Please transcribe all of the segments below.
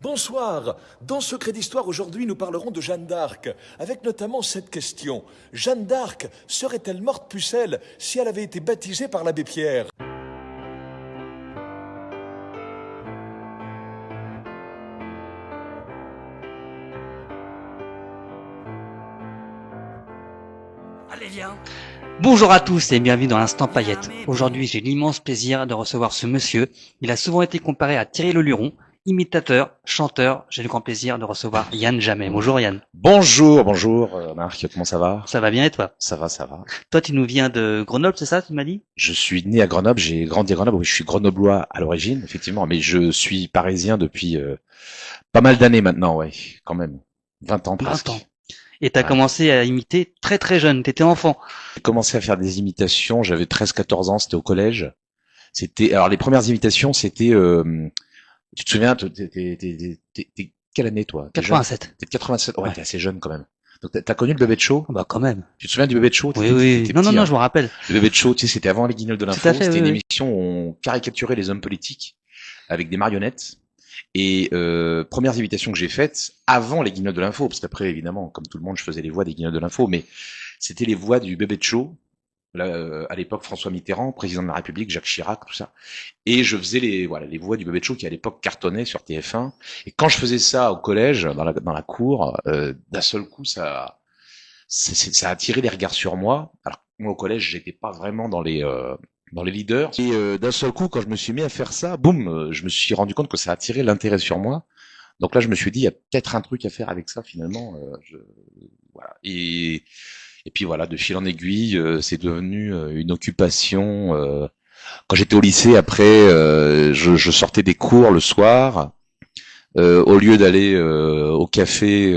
Bonsoir. Dans Secret d'Histoire, aujourd'hui, nous parlerons de Jeanne d'Arc, avec notamment cette question. Jeanne d'Arc serait-elle morte pucelle si elle avait été baptisée par l'abbé Pierre ? Allez, viens. Bonjour à tous et bienvenue dans l'Instant Paillette. Aujourd'hui, j'ai l'immense plaisir de recevoir ce monsieur. Il a souvent été comparé à Thierry Leluron, imitateur, chanteur. J'ai le grand plaisir de recevoir Yann Jammet. Bonjour Yann. Bonjour Marc, comment ça va ? Ça va bien et toi ? Ça va, ça va. Toi, tu nous viens de Grenoble, c'est ça, tu m'as dit ? Je suis né à Grenoble, j'ai grandi à Grenoble, oui, je suis grenoblois à l'origine, effectivement, mais je suis parisien depuis pas mal d'années maintenant, ouais, quand même. 20 ans presque. 20 ans. Et t'as commencé à imiter très très jeune, t'étais enfant. J'ai commencé à faire des imitations, j'avais 13-14 ans, c'était au collège. Alors les premières imitations, c'était, tu te souviens, t'es quelle année toi ? 87. T'es de 87, ouais, t'es assez jeune quand même. Donc t'as connu le Bébé de Show ? Bah quand même. Tu te souviens du Bébé de Show ? Oui. Non, je me rappelle. Le Bébé de Show, tu sais, c'était avant les Guignols de l'info. Tout à fait, c'était oui, une émission où on caricaturait les hommes politiques avec des marionnettes. Et premières imitations que j'ai faites avant les Guignols de l'info, parce qu'après, évidemment, comme tout le monde, je faisais les voix des Guignols de l'info, mais c'était les voix du Bébé de Show. Là, à l'époque, François Mitterrand, président de la République, Jacques Chirac, tout ça. Et je faisais les voix du Bébé de Show qui à l'époque cartonnait sur TF1. Et quand je faisais ça au collège, dans la cour, d'un seul coup, ça a attiré les regards sur moi. Alors moi au collège, j'étais pas vraiment dans les leaders. Et d'un seul coup, quand je me suis mis à faire ça, boum, je me suis rendu compte que ça a attiré l'intérêt sur moi. Donc là, je me suis dit, il y a peut-être un truc à faire avec ça finalement. Voilà. Et puis voilà, de fil en aiguille, c'est devenu une occupation. Quand j'étais au lycée, après, je sortais des cours le soir. Au lieu d'aller au café,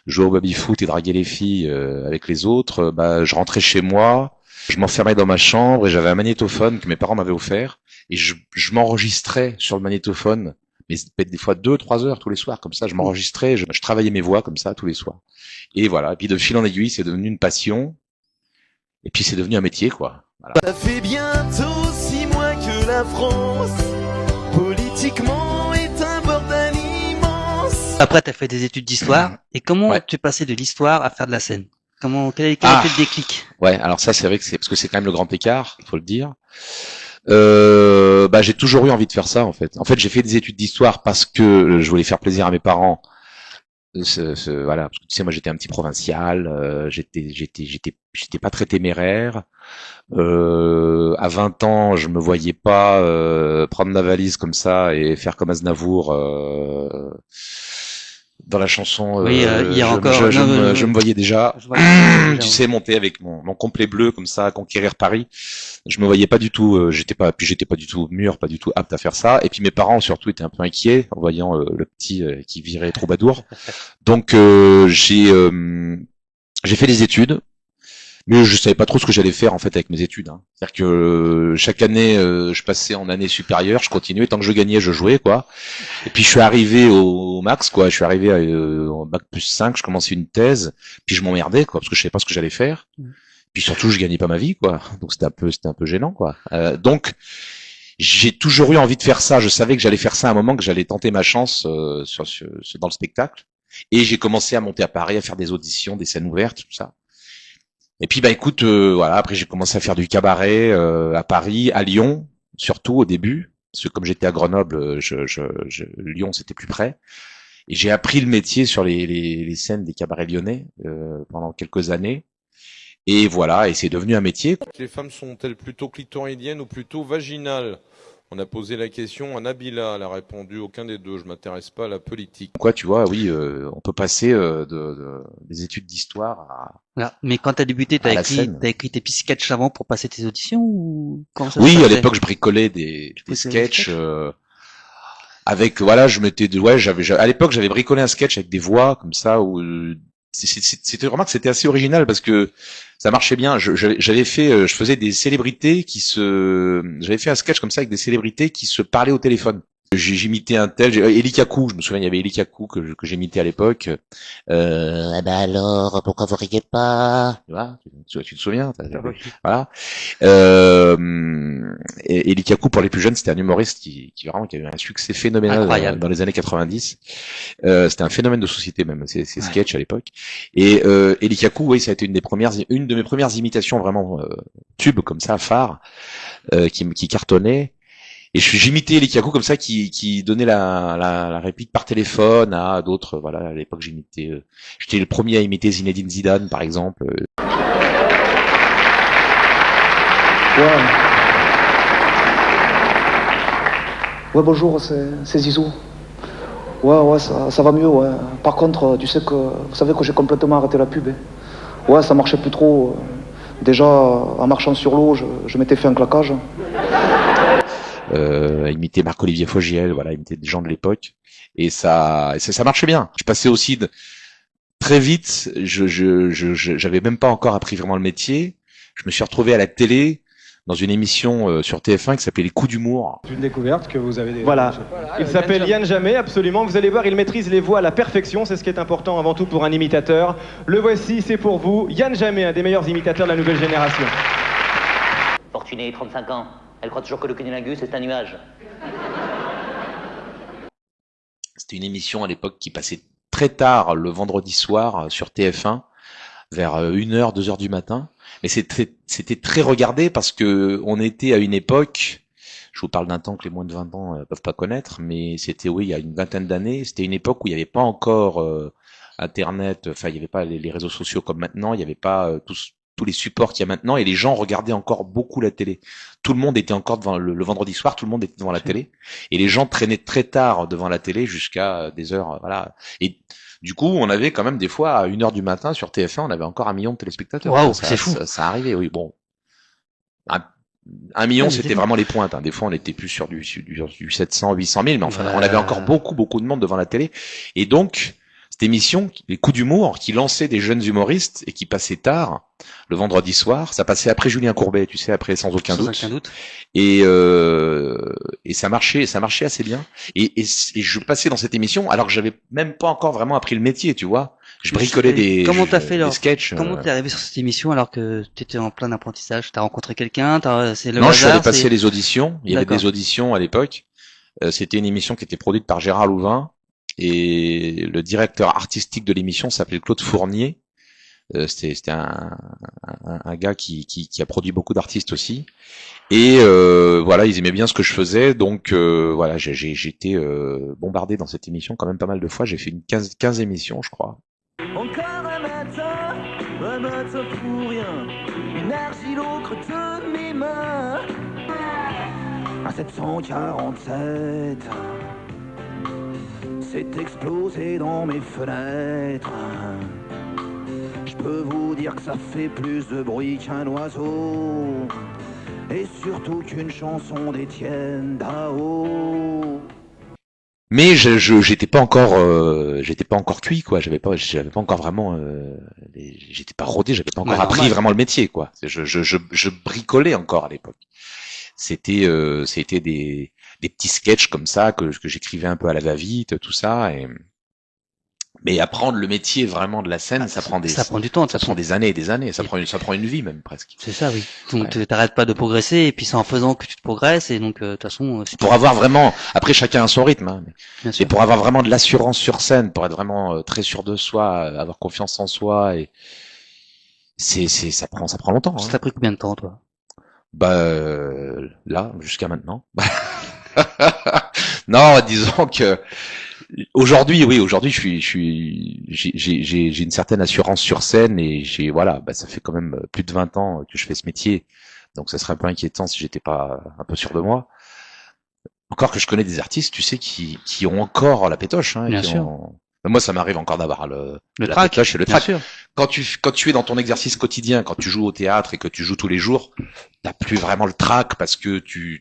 jouer au baby-foot et draguer les filles avec les autres, je rentrais chez moi, je m'enfermais dans ma chambre et j'avais un magnétophone que mes parents m'avaient offert. Et je m'enregistrais sur le magnétophone, mais des fois 2-3 heures tous les soirs, comme ça, je m'enregistrais, je travaillais mes voix comme ça tous les soirs. Et voilà, et puis de fil en aiguille, c'est devenu une passion, et puis c'est devenu un métier, quoi. Voilà. Ça fait bientôt 6 mois que la France, politiquement, est un bordel immense. Après, t'as fait des études d'histoire. Et comment tu es passé de l'histoire à faire de la scène ? Quel a été le déclic ? Ouais, alors ça, c'est vrai que parce que c'est quand même le grand écart, faut le dire. J'ai toujours eu envie de faire ça, en fait. En fait, j'ai fait des études d'histoire parce que je voulais faire plaisir à mes parents. Voilà, parce que, tu sais, moi j'étais un petit provincial, j'étais pas très téméraire. À 20 ans, je me voyais pas prendre la valise comme ça et faire comme Aznavour dans la chanson. Je me voyais déjà, tu sais, monter avec mon complet bleu comme ça, conquérir Paris. Je me voyais pas du tout, j'étais pas du tout mûr, pas du tout apte à faire ça. Et puis mes parents surtout étaient un peu inquiets en voyant le petit qui virait troubadour. Donc j'ai fait des études, mais je savais pas trop ce que j'allais faire en fait avec mes études. Hein. C'est-à-dire que chaque année, je passais en année supérieure, je continuais, tant que je gagnais, je jouais quoi. Et puis je suis arrivé au max quoi, je suis arrivé au bac plus 5, je commençais une thèse, puis je m'emmerdais quoi parce que je savais pas ce que j'allais faire. Puis surtout, je gagnais pas ma vie, quoi. Donc c'était un peu gênant, quoi. Donc j'ai toujours eu envie de faire ça. Je savais que j'allais faire ça à un moment, que j'allais tenter ma chance dans le spectacle. Et j'ai commencé à monter à Paris, à faire des auditions, des scènes ouvertes, tout ça. Et puis écoute, voilà. Après j'ai commencé à faire du cabaret à Paris, à Lyon, surtout au début, parce que comme j'étais à Grenoble, Lyon c'était plus près. Et j'ai appris le métier sur les scènes des cabarets lyonnais pendant quelques années. Et voilà, et c'est devenu un métier. Les femmes sont-elles plutôt clitoridiennes ou plutôt vaginales ? On a posé la question à Nabila, elle a répondu aucun des deux, je m'intéresse pas à la politique. Quoi, tu vois, oui, on peut passer des études d'histoire à... Voilà. Mais quand t'as débuté, t'as écrit tes petits sketchs avant pour passer tes auditions ou comment ça Oui, se passait ? à l'époque, je bricolais des sketchs avec, voilà, à l'époque, j'avais bricolé un sketch avec des voix comme ça où c'était vraiment que c'était assez original parce que ça marchait bien. Je faisais des célébrités j'avais fait un sketch comme ça avec des célébrités qui se parlaient au téléphone. J'imitais un tel, Eli Kaku, je me souviens, il y avait Eli Kaku que j'imitais à l'époque. Ah bah alors, pourquoi vous riez pas? Tu te souviens? Voilà. Et Eli Kaku, pour les plus jeunes, c'était un humoriste qui vraiment qui a eu un succès phénoménal dans les années 90. C'était un phénomène de société même, ces sketchs à l'époque. Et Eli Kaku, oui, ça a été une de mes premières imitations vraiment tube comme ça, phare, qui cartonnait. Et j'imitais Eli Kaku comme ça, qui donnait la réplique par téléphone à d'autres. Voilà, à l'époque j'étais le premier à imiter Zinedine Zidane, par exemple. Ouais, bonjour, c'est Zizou. Ouais, ça va mieux, ouais. Par contre, vous savez que j'ai complètement arrêté la pub. Hein. Ouais, ça marchait plus trop. Déjà, en marchant sur l'eau, je m'étais fait un claquage. Imiter Marc-Olivier Fogiel, voilà, imiter des gens de l'époque, et ça marchait bien. Je passais aussi très vite, j'avais même pas encore appris vraiment le métier. Je me suis retrouvé à la télé dans une émission sur TF1 qui s'appelait Les Coups d'humour. Une découverte que vous avez. Voilà. Il s'appelle Yann Jamais, absolument. Vous allez voir, il maîtrise les voix à la perfection. C'est ce qui est important avant tout pour un imitateur. Le voici, c'est pour vous, Yann Jamais, un des meilleurs imitateurs de la nouvelle génération. Fortuné, 35 ans. Elle croit toujours que le cunnilingus c'est un nuage. C'était une émission à l'époque qui passait très tard le vendredi soir sur TF1, vers 1h, 2h du matin. Mais c'était très regardé parce que on était à une époque, je vous parle d'un temps que les moins de 20 ans peuvent pas connaître, mais c'était, oui, il y a une vingtaine d'années, c'était une époque où il n'y avait pas encore Internet, enfin il n'y avait pas les réseaux sociaux comme maintenant, il n'y avait pas tous les supports qu'il y a maintenant, et les gens regardaient encore beaucoup la télé. Tout le monde était encore devant le vendredi soir, tout le monde était devant la télé, et les gens traînaient très tard devant la télé jusqu'à des heures, voilà. Et du coup, on avait quand même des fois à 1h du matin sur TF1, on avait encore 1 million de téléspectateurs. Waouh, c'est fou. Ça arrivait, oui, bon. 1 million, c'était vraiment les pointes, hein. Des fois, on était plus sur du 700, 800 000, mais enfin, on avait encore beaucoup de monde devant la télé. Et donc, cette émission, les coups d'humour, qui lançait des jeunes humoristes et qui passait tard, le vendredi soir, ça passait après Julien Courbet, tu sais, après Sans aucun doute. Et ça marchait assez bien. Et je passais dans cette émission alors que j'avais même pas encore vraiment appris le métier, tu vois. Je bricolais des sketchs. Comment t'es arrivé sur cette émission alors que t'étais en plein apprentissage? T'as rencontré quelqu'un? C'est le Non, hasard, je suis allé passer les auditions. Il y avait D'accord. des auditions à l'époque. C'était une émission qui était produite par Gérard Louvain. Et le directeur artistique de l'émission s'appelait Claude Fournier. C'était un gars qui a produit beaucoup d'artistes aussi. Et voilà, ils aimaient bien ce que je faisais, donc voilà, j'ai été bombardé dans cette émission quand même pas mal de fois. J'ai fait une 15 émissions, je crois. Encore un matin pour rien, une argile au creux de mes mains. Un 747 s'est explosé dans mes fenêtres. Je peux vous dire que ça fait plus de bruit qu'un oiseau, et surtout qu'une chanson d'Étienne Dao. Mais j'étais pas encore cuit, quoi. J'avais pas encore vraiment j'étais pas rodé, j'avais pas encore appris vraiment le métier, quoi. Je bricolais encore à l'époque. C'était des petits sketchs comme ça que j'écrivais un peu à la va-vite, tout ça. Mais apprendre le métier vraiment de la scène, ça prend du temps, ça prend des années et des années. Ça prend une vie même presque. C'est ça, oui. Donc t'arrêtes pas de progresser, et puis c'est en faisant que tu te progresses, et donc de toute façon. Pour avoir vraiment, après chacun a son rythme, hein, Bien sûr. et pour avoir vraiment de l'assurance sur scène, pour être vraiment très sûr de soi, avoir confiance en soi, et ça prend longtemps. Ça Hein. t'a pris combien de temps, toi? Là, jusqu'à maintenant. Non, disons que aujourd'hui, j'ai une certaine assurance sur scène, et ça fait quand même plus de 20 ans que je fais ce métier. Donc ça serait un peu inquiétant si j'étais pas un peu sûr de moi. Encore que je connais des artistes, tu sais, qui ont encore la pétoche, hein. Bien sûr. Moi, ça m'arrive encore d'avoir la trac, pétoche et le bien trac. sûr. Quand tu es dans ton exercice quotidien, quand tu joues au théâtre et que tu joues tous les jours, t'as plus vraiment le trac parce que tu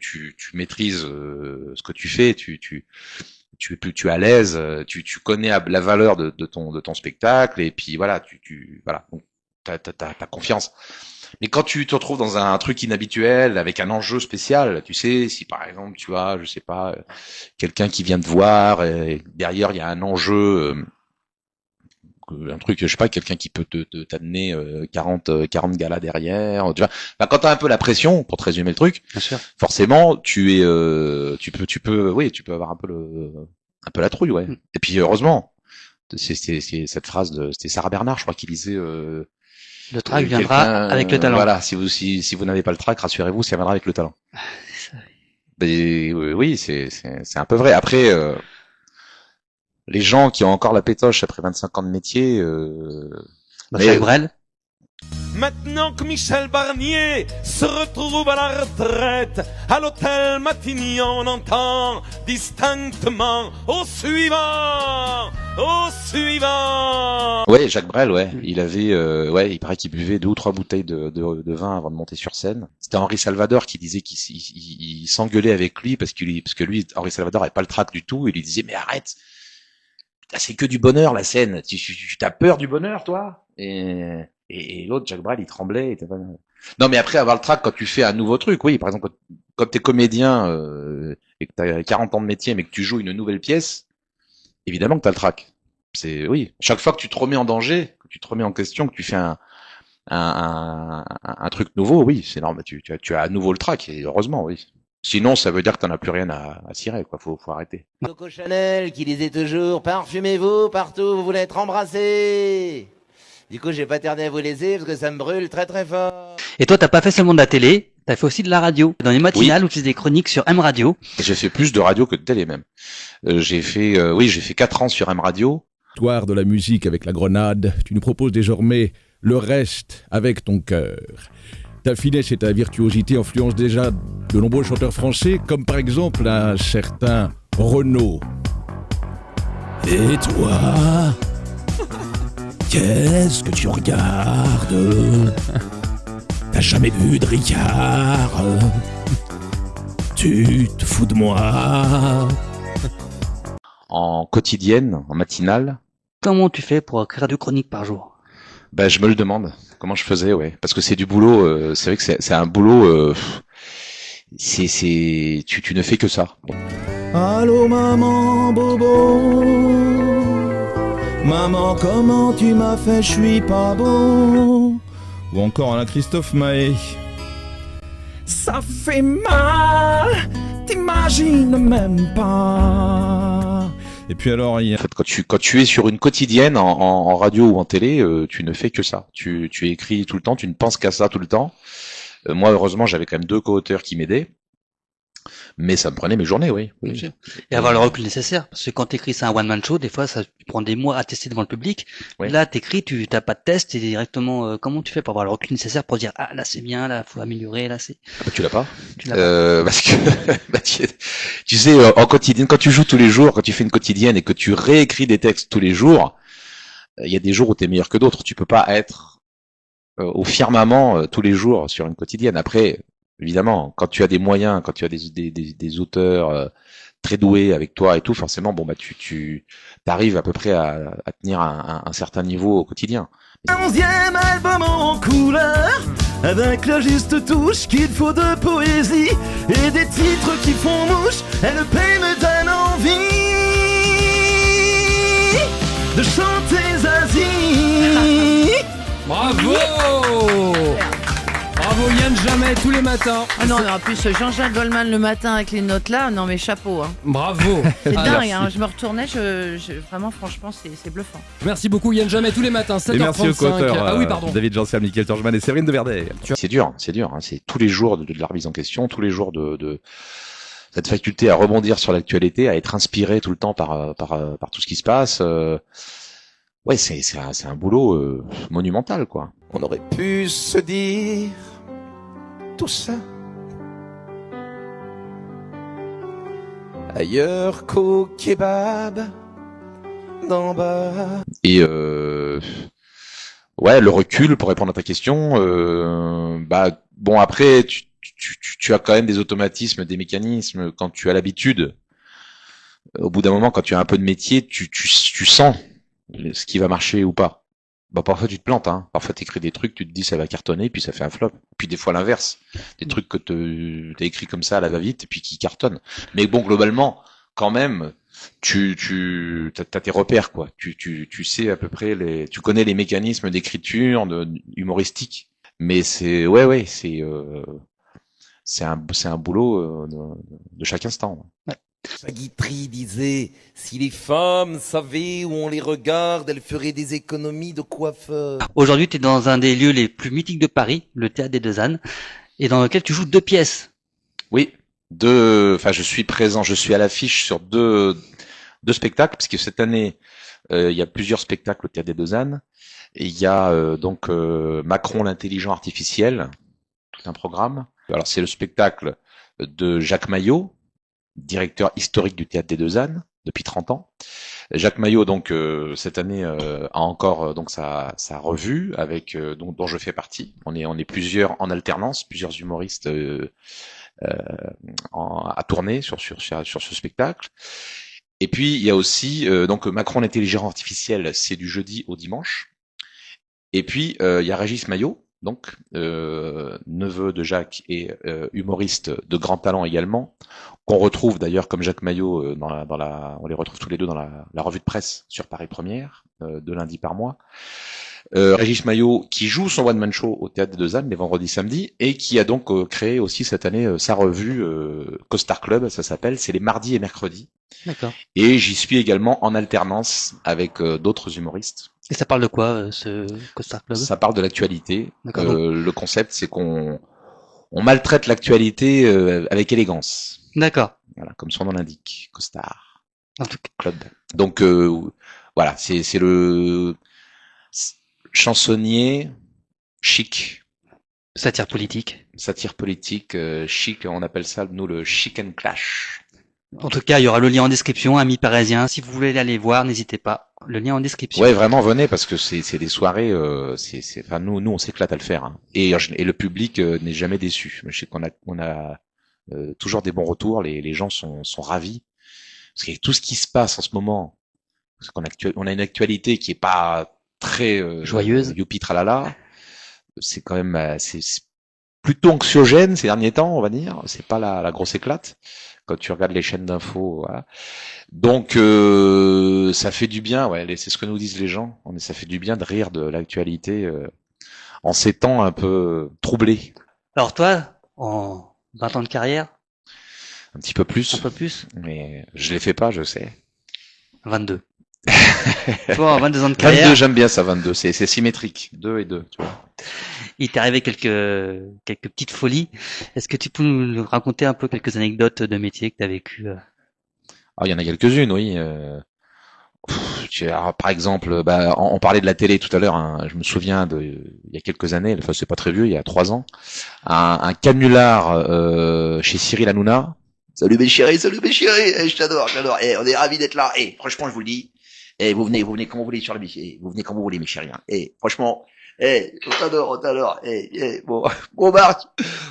maîtrises ce que tu fais, tu es à l'aise, tu connais la valeur de ton spectacle, et puis voilà, voilà. Donc, t'as confiance. Mais quand tu te retrouves dans un truc inhabituel, avec un enjeu spécial, tu sais, si par exemple tu as, je sais pas, quelqu'un qui vient te voir, et derrière il y a un enjeu, un truc, je sais pas, quelqu'un qui peut t'amener 40 galas derrière, tu vois. Enfin, quand t'as un peu la pression, pour te résumer le truc, Bien sûr. forcément, tu peux avoir un peu la trouille, ouais. Et puis heureusement, c'est cette phrase c'était Sarah Bernard, je crois, qui disait. Le trac viendra avec le talent. Voilà, si vous n'avez pas le trac, rassurez-vous, ça viendra avec le talent. Mais oui, c'est un peu vrai. Après, les gens qui ont encore la pétoche après 25 ans de métier, Jacques Brel. Maintenant que Michel Barnier se retrouve à la retraite, à l'hôtel Matignon, on entend distinctement au suivant. Ouais, Jacques Brel, ouais. Il avait, il paraît qu'il buvait 2 ou 3 bouteilles de vin avant de monter sur scène. C'était Henri Salvador qui disait qu'il s'engueulait avec lui parce que lui, Henri Salvador avait pas le trac du tout. Il lui disait, mais arrête. C'est que du bonheur, la scène. Tu t'as peur du bonheur, toi? Et l'autre, Jacques Brel, il tremblait. Non, mais après, avoir le trac quand tu fais un nouveau truc, oui. Par exemple, quand t'es comédien, et que t'as 40 ans de métier, mais que tu joues une nouvelle pièce, évidemment que t'as le trac. Oui. Chaque fois que tu te remets en danger, que tu te remets en question, que tu fais un truc nouveau, oui, c'est normal. Tu as à nouveau le trac, et heureusement, oui. Sinon, ça veut dire que t'en as plus rien à cirer, quoi. Faut arrêter. Coco Chanel qui disait toujours parfumez-vous partout, vous voulez être embrassé. Du coup, j'ai pas tardé à vous laisser parce que ça me brûle très très fort. Et toi, t'as pas fait seulement de la télé, t'as fait aussi de la radio. Dans les matinales où tu fais des chroniques sur M Radio. J'ai fait plus de radio que de télé même. J'ai fait 4 ans sur M Radio. Histoire de la musique avec la grenade, tu nous proposes désormais le reste avec ton cœur. Ta finesse et ta virtuosité influencent déjà de nombreux chanteurs français, comme par exemple un certain Renaud. Et toi, qu'est-ce que tu regardes? T'as jamais vu de Ricard? Tu te fous de moi? En quotidienne, en matinale. Comment tu fais pour écrire 2 chroniques par jour? Je me le demande. Comment je faisais, ouais. Parce que c'est du boulot, c'est vrai que c'est un boulot, tu ne fais que ça. Bon. Allô maman bobo, maman comment tu m'as fait, je suis pas beau. Ou encore Alain Christophe Maé. Ça fait mal, t'imagines même pas. Et puis alors, En fait, quand tu es sur une quotidienne en radio ou en télé, tu ne fais que ça. Tu écris tout le temps, tu ne penses qu'à ça tout le temps. Moi, heureusement, j'avais quand même 2 co-auteurs qui m'aidaient. Mais ça me prenait mes journées, oui. Et avoir le recul nécessaire, parce que quand t'écris c'est un one-man show, des fois ça prend des mois à tester devant le public. Oui. Là t'écris, tu t'as pas de test, et directement comment tu fais pour avoir le recul nécessaire pour dire là c'est bien, là faut améliorer, là c'est. Tu l'as pas. Tu l'as pas. Parce que tu sais, en quotidienne, quand tu joues tous les jours, quand tu fais une quotidienne et que tu réécris des textes tous les jours, il y a des jours où t'es meilleur que d'autres. Tu peux pas être au firmament tous les jours sur une quotidienne. Après. Évidemment, quand tu as des moyens, quand tu as des auteurs très doués avec toi et tout, forcément, tu arrives à peu près à tenir un certain niveau au quotidien. 11e album en couleur, avec la juste touche qu'il faut de poésie et des titres qui font mouche. LP me donne envie de chanter Zazie. Bravo! Bravo Yann Jamais tous les matins. Ah non, en plus Jean-Jacques Goldman le matin avec les notes là, non mais chapeau. Hein. Bravo. C'est dingue, hein. Je me retournais, vraiment franchement c'est bluffant. Merci beaucoup Yann Jamais tous les matins, 7h35. Et merci aux co-auteurs, ah oui, pardon. David Janssen, Mickaël Torgeman et Séverine de Verdet. C'est dur. Hein. C'est tous les jours de la remise en question, tous les jours de cette faculté à rebondir sur l'actualité, à être inspiré tout le temps par tout ce qui se passe. Ouais, c'est un boulot monumental, quoi. On aurait pu se dire tout ça ailleurs qu'au kebab d'en bas. Et ouais, le recul pour répondre à ta question. Bon, après, tu as quand même des automatismes, des mécanismes. Quand tu as l'habitude, au bout d'un moment, quand tu as un peu de métier, tu sens ce qui va marcher ou pas. Bah, parfois tu te plantes, hein. Parfois t'écris des trucs, tu te dis ça va cartonner, puis ça fait un flop. Puis des fois l'inverse. Des trucs que t'as écrit comme ça à la va-vite, et puis qui cartonnent. Mais bon, globalement, quand même, t'as tes repères, quoi. Tu sais à peu près tu connais les mécanismes d'écriture, humoristique. Mais ouais, c'est un boulot de chaque instant. Guitry disait « Si les femmes savaient où on les regarde, elles feraient des économies de coiffeur. » Aujourd'hui, tu es dans un des lieux les plus mythiques de Paris, le Théâtre des Deux Ânes, et dans lequel tu joues 2 pièces. Oui, je suis présent, je suis à l'affiche sur deux spectacles, parce que cette année, il y a plusieurs spectacles au Théâtre des Deux Ânes. Et il y a Macron l'intelligent artificiel, tout un programme. Alors c'est le spectacle de Jacques Maillot, directeur historique du Théâtre des Deux Ânes depuis 30 ans. Jacques Maillot, donc cette année a encore donc sa revue avec dont je fais partie. On est plusieurs en alternance, plusieurs humoristes à tourner sur ce spectacle. Et puis il y a aussi donc Macron l'intelligent artificiel, c'est du jeudi au dimanche. Et puis il y a Régis Maillot, donc neveu de Jacques et humoriste de grand talent également, qu'on retrouve d'ailleurs comme Jacques Maillot on les retrouve tous les deux dans la revue de presse sur Paris Première de lundi par mois. Régis Maillot qui joue son one-man show au Théâtre des Deux Ânes les vendredis samedis et qui a donc créé aussi cette année sa revue Costard Club, ça s'appelle, c'est les mardis et mercredis. D'accord. Et j'y suis également en alternance avec d'autres humoristes. Et ça parle de quoi, ce Costard Club? Ça parle de l'actualité. Le concept, c'est qu'on maltraite l'actualité avec élégance. D'accord. Voilà, comme son nom l'indique, Costard En tout cas. Club. Donc voilà, c'est le chansonnier chic. Satire politique. Satire politique, chic, on appelle ça nous le chic and clash. En tout cas, il y aura le lien en description, amis parisiens. Si vous voulez aller voir, n'hésitez pas. Le lien en description. Ouais, vraiment, venez parce que c'est des soirées. Enfin, nous, on s'éclate à le faire. Hein. Et le public n'est jamais déçu. Je sais qu'on a toujours des bons retours. Les gens sont ravis parce que tout ce qui se passe en ce moment, parce on a une actualité qui est pas très joyeuse. Youpi tralala. C'est quand même c'est plutôt anxiogène ces derniers temps, on va dire. C'est pas la grosse éclate. Quand tu regardes les chaînes d'infos, voilà. Donc ça fait du bien, ouais, c'est ce que nous disent les gens. Ça fait du bien de rire de l'actualité en ces temps un peu troublés. Alors toi, en 20 ans de carrière? Un petit peu plus. Un peu plus? Mais je les fais pas, je sais. 22. Tu vois, en 22 ans de carrière. 22, j'aime bien ça, 22. C'est symétrique. 2 et 2, tu vois. Il t'est arrivé quelques petites folies. Est-ce que tu peux nous raconter un peu quelques anecdotes de métier que tu as vécu? Ah, il y en a quelques-unes, oui. Par exemple, on parlait de la télé tout à l'heure. Hein, je me souviens il y a quelques années, enfin c'est pas très vieux, il y a 3 ans, un canular chez Cyril Hanouna. Salut mes chéris, je t'adore. On est ravis d'être là. Franchement, je vous le dis. Vous venez quand vous voulez sur la mission. Vous venez quand vous voulez, mes chéris. Franchement, on t'adore. Bon Marc,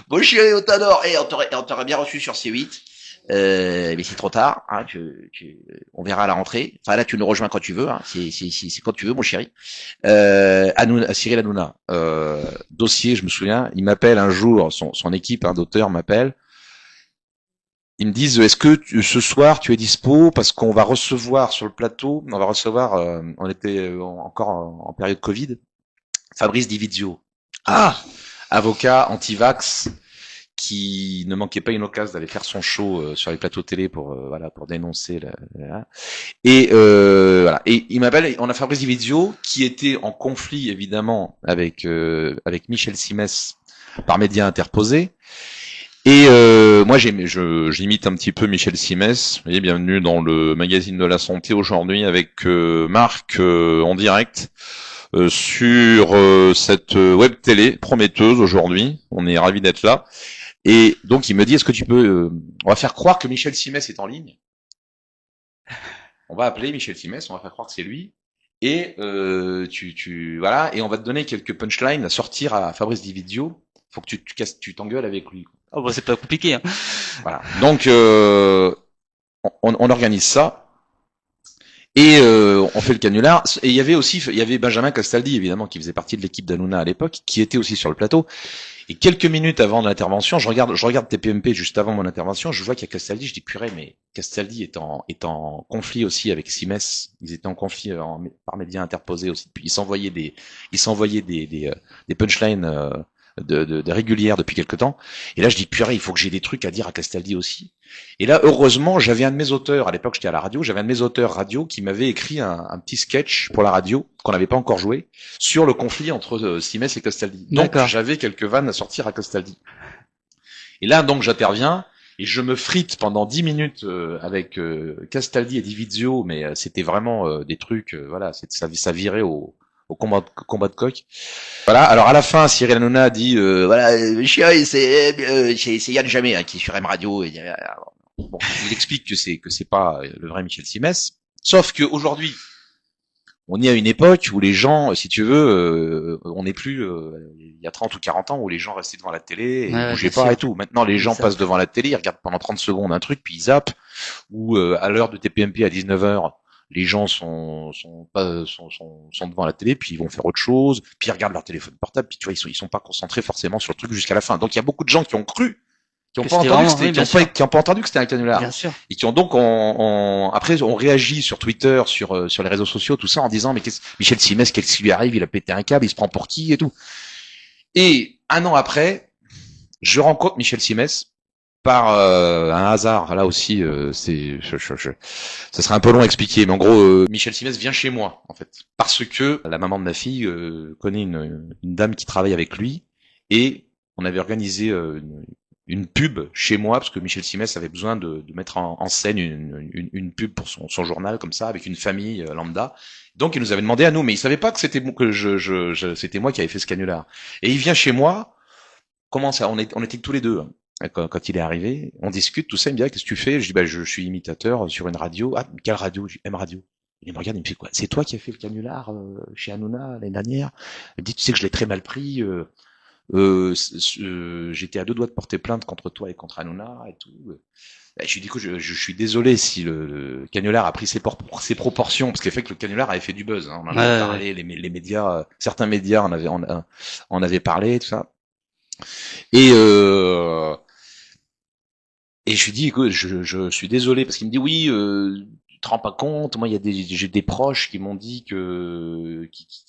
bon chéri, on t'adore. On t'aurait bien reçu sur C8. Mais c'est trop tard. Hein, on verra à la rentrée. Enfin là, tu nous rejoins quand tu veux. Hein, c'est quand tu veux, mon chéri. Cyril Hanouna. Dossier, je me souviens. Il m'appelle un jour. Son équipe, d'auteurs m'appelle. Ils me disent, est-ce que ce soir tu es dispo parce qu'on va recevoir sur le plateau, on était encore en période Covid, Fabrice Divizio, avocat anti-vax, qui ne manquait pas une occasion d'aller faire son show sur les plateaux télé pour dénoncer et il m'appelle. On a Fabrice Divizio qui était en conflit évidemment avec Michel Simès par médias interposés. Et moi, j'imite un petit peu Michel Simès. Et bienvenue dans le magazine de la santé aujourd'hui avec Marc en direct sur cette web télé prometteuse aujourd'hui. On est ravis d'être là. Et donc, il me dit, est-ce que tu peux... on va faire croire que Michel Simès est en ligne. On va appeler Michel Simès, on va faire croire que c'est lui. Et voilà, et on va te donner quelques punchlines à sortir à Fabrice Divizio. Faut que tu t'engueules avec lui. Oh bah c'est pas compliqué. Hein. Voilà. Donc on organise ça et on on fait le canular. Et il y avait Benjamin Castaldi, évidemment, qui faisait partie de l'équipe d'Hanouna à l'époque, qui était aussi sur le plateau. Et quelques minutes avant l'intervention, je regarde TPMP juste avant mon intervention, je vois qu'il y a Castaldi, je dis purée, mais Castaldi est en conflit aussi avec Simès. Ils étaient en conflit par médias interposés aussi. Puis ils s'envoyaient des punchlines de régulières depuis quelque temps. Et là, je dis purée, il faut que j'ai des trucs à dire à Castaldi aussi. Et là, heureusement, j'avais un de mes auteurs, à l'époque j'étais à la radio, j'avais un de mes auteurs radio qui m'avait écrit un petit sketch pour la radio, qu'on n'avait pas encore joué, sur le conflit entre Simès et Castaldi. Donc j'avais quelques vannes à sortir à Castaldi. Et là, donc, j'interviens, et je me frite pendant 10 minutes avec Castaldi et Divizio, mais c'était vraiment des trucs, voilà, ça virait au combat de coq. Voilà. Alors à la fin, Cyril Hanouna dit Voilà, chérie, c'est Yann Jamais hein, qui est sur M Radio. Et, bon, il explique que c'est pas le vrai Michel Simès. Sauf que aujourd'hui, on est à une époque où les gens, si tu veux, on n'est plus il y a 30 ou 40 ans où les gens restaient devant la télé et bougeaient pas et tout. Maintenant, les gens passent devant la télé, ils regardent pendant 30 secondes un truc, puis ils zappent. Ou à l'heure de TPMP à 19h, les gens sont devant la télé, puis ils vont faire autre chose, puis ils regardent leur téléphone portable, puis tu vois, ils sont pas concentrés forcément sur le truc jusqu'à la fin. Donc il y a beaucoup de gens qui ont cru, qui n'ont pas entendu que c'était un canular. Bien sûr. Et qui ont donc après on réagit sur Twitter, sur les réseaux sociaux, tout ça, en disant mais Michel Simès, qu'est-ce qui lui arrive, il a pété un câble, il se prend pour qui et tout. Et un an après, je rencontre Michel Simès par un hasard. Là aussi, ça serait un peu long à expliquer, mais en gros, Michel Simès vient chez moi, en fait, parce que la maman de ma fille connaît une dame qui travaille avec lui, et on avait organisé une pub chez moi, parce que Michel Simès avait besoin de mettre en scène une pub pour son journal, comme ça, avec une famille lambda. Donc il nous avait demandé à nous, mais il savait pas que c'était c'était moi qui avais fait ce canular. Et il vient chez moi. Comment ça? On était tous les deux. Quand il est arrivé, on discute, tout ça, il me dit, ah, qu'est-ce que tu fais? Je dis, je suis imitateur sur une radio. Ah, quelle radio? Je dis, M Radio. Il me regarde, il me fait quoi? C'est toi qui as fait le canular chez Hanouna l'année dernière? Il me dit, tu sais que je l'ai très mal pris, j'étais à 2 doigts de porter plainte contre toi et contre Hanouna et tout. Je lui dis, écoute, je suis désolé si le canular a pris ses proportions, parce qu'effectivement, le canular avait fait du buzz, hein. On en avait parlé, les médias, certains médias en avaient parlé, tout ça. Et je lui dis, écoute, je suis désolé, parce qu'il me dit, oui, tu te rends pas compte, moi, j'ai des proches qui m'ont dit qui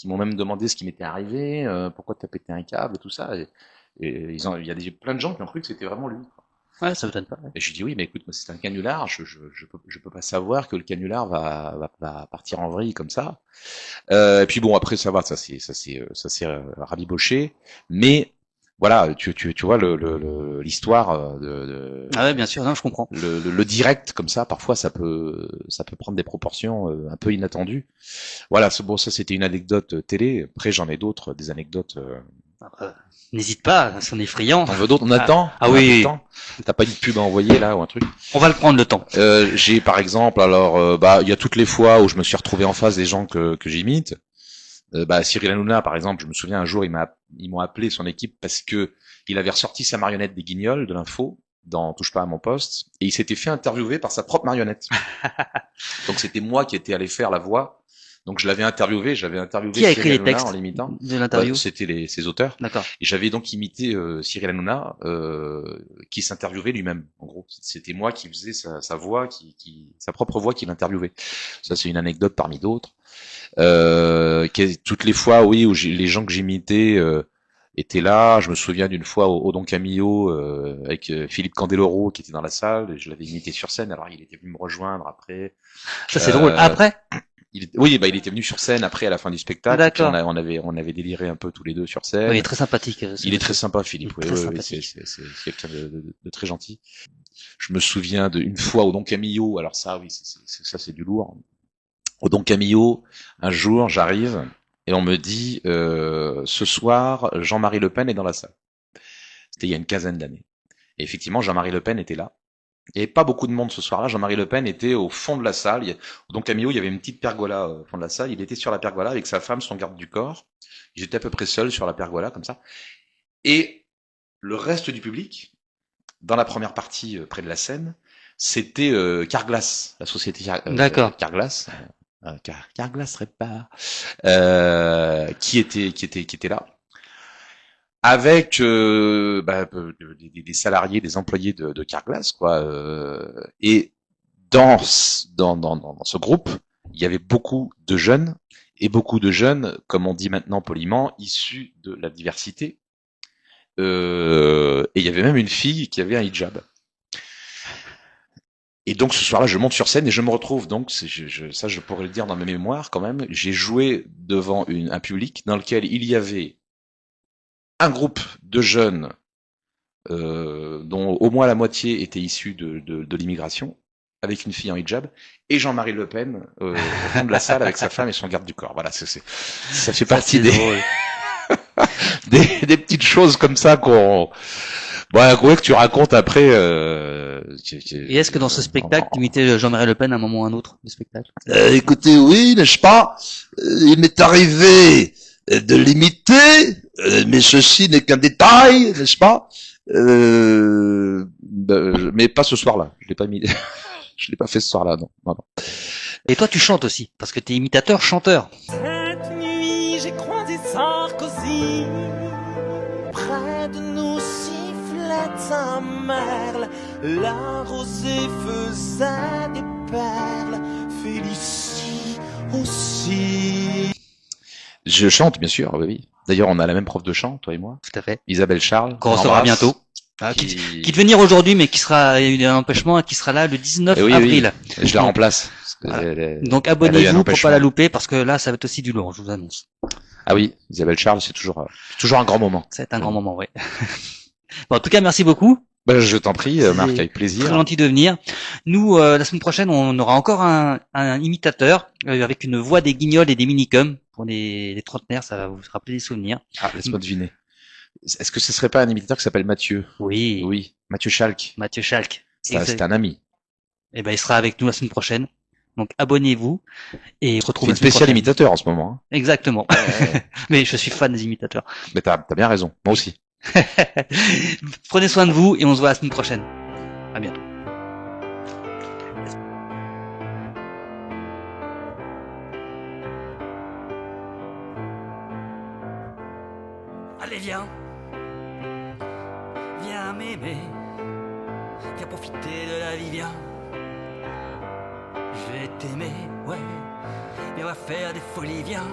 m'ont même demandé ce qui m'était arrivé, pourquoi t'as pété un câble, tout ça, et il y a plein de gens qui ont cru que c'était vraiment lui. Ouais, ça m'étonne pas. Ouais. Et je lui dis, oui, mais écoute, moi, c'est un canular, je peux pas savoir que le canular va partir en vrille comme ça. Et puis bon, après, ça va, ça s'est rabiboché, mais voilà, tu vois l'histoire Ah ouais, bien sûr, non, je comprends. Le direct comme ça, parfois ça peut prendre des proportions un peu inattendues. Voilà, bon, ça c'était une anecdote télé. Après j'en ai d'autres, des anecdotes. N'hésite pas, c'est effrayant. T'en veux d'autres? On attend. Ah oui. T'as pas une pub à envoyer là ou un truc? On va le prendre le temps. J'ai par exemple, alors il y a toutes les fois où je me suis retrouvé en face des gens que j'imite. Cyril Hanouna, par exemple, je me souviens un jour, ils m'ont appelé son équipe parce que il avait ressorti sa marionnette des Guignols de l'info dans Touche pas à mon poste et il s'était fait interviewer par sa propre marionnette. Donc c'était moi qui étais allé faire la voix. Donc j'avais interviewé Qui a écrit Cyril les Hanouna textes en l'imitant. de l'interview? C'était ses auteurs. D'accord. Et j'avais donc imité Cyril Hanouna qui s'interviewait lui-même. En gros, c'était moi qui faisais sa voix, sa propre voix qui l'interviewait. Ça c'est une anecdote parmi d'autres. Toutes les fois, oui, où les gens que j'imitais étaient là. Je me souviens d'une fois au Don Camillo avec Philippe Candeloro qui était dans la salle. Et je l'avais imité sur scène. Alors il était venu me rejoindre après. Ça c'est drôle. Après? Il était venu sur scène après à la fin du spectacle. D'accord. On avait déliré un peu tous les deux sur scène. Oui, il est très sympathique. Il est très sympa, Philippe. Oui, c'est quelqu'un de très gentil. Je me souviens d'une fois au Don Camillo. Alors ça, oui, ça c'est du lourd. Au Don Camillo, un jour, j'arrive et on me dit ce soir, Jean-Marie Le Pen est dans la salle. C'était il y a une quinzaine d'années. Et effectivement, Jean-Marie Le Pen était là. Il n'y avait pas beaucoup de monde ce soir-là. Jean-Marie Le Pen était au fond de la salle. Au Don Camillo, il y avait une petite pergola au fond de la salle. Il était sur la pergola avec sa femme, son garde du corps. J'étais à peu près seul sur la pergola, comme ça. Et le reste du public, dans la première partie près de la scène, c'était Carglass, la société Carglass. Carglass répare, qui était là, avec des salariés, des employés de Carglass, quoi. Et dans ce groupe, il y avait beaucoup de jeunes, comme on dit maintenant poliment, issus de la diversité. Et il y avait même une fille qui avait un hijab. Et donc ce soir-là, je monte sur scène et je me retrouve donc, ça je pourrais le dire dans mes mémoires quand même, j'ai joué devant un public dans lequel il y avait un groupe de jeunes dont au moins la moitié était issue de l'immigration, avec une fille en hijab, et Jean-Marie Le Pen au fond de la salle avec sa femme et son garde du corps. Voilà, ça fait partie des petites choses comme ça que tu racontes après. Et est-ce que dans ce spectacle, t'imitais Jean-Marie Le Pen à un moment ou à un autre du spectacle? Écoutez, oui, n'est-ce pas? Il m'est arrivé de l'imiter, mais ceci n'est qu'un détail, n'est-ce pas? Mais pas ce soir-là. Je l'ai pas mis. Je l'ai pas fait ce soir-là, non. Et toi, tu chantes aussi, parce que t'es imitateur, chanteur. Cette nuit, j'ai croisé Sarkozy. Près de nous sifflait un merle. La rosée faisait des perles. Félicie aussi. Je chante, bien sûr, oui. D'ailleurs, on a la même prof de chant, toi et moi. Tout à fait. Isabelle Charles. Qu'on recevra bientôt. Qui devait venir aujourd'hui, mais qui sera, il y a eu un empêchement, qui sera là le 19 avril. Oui. Je la remplace. Donc abonnez-vous pour pas la louper, parce que là, ça va être aussi du lourd, je vous annonce. Ah oui, Isabelle Charles, c'est toujours un grand moment. C'est un grand moment, oui. Bon, en tout cas, merci beaucoup. Je t'en prie, Marc, avec plaisir. Très gentil de venir. Nous, la semaine prochaine, on aura encore un imitateur avec une voix des guignols et des minicums. Pour les trentenaires, ça va vous rappeler des souvenirs. Ah, laisse-moi deviner. Est-ce que ce serait pas un imitateur qui s'appelle Mathieu? Oui. Oui, Mathieu Schalk. Mathieu Schalk. C'est un ami. Eh ben, il sera avec nous la semaine prochaine. Donc, abonnez-vous et retrouvez. C'est une spécial imitateur en ce moment. Hein. Exactement. Mais je suis fan des imitateurs. Mais t'as bien raison. Moi aussi. Prenez soin de vous et on se voit la semaine prochaine. À bientôt. Allez, viens. Viens m'aimer. Viens profiter de la vie, viens. Je vais t'aimer, ouais. Viens, on va faire des folies, viens.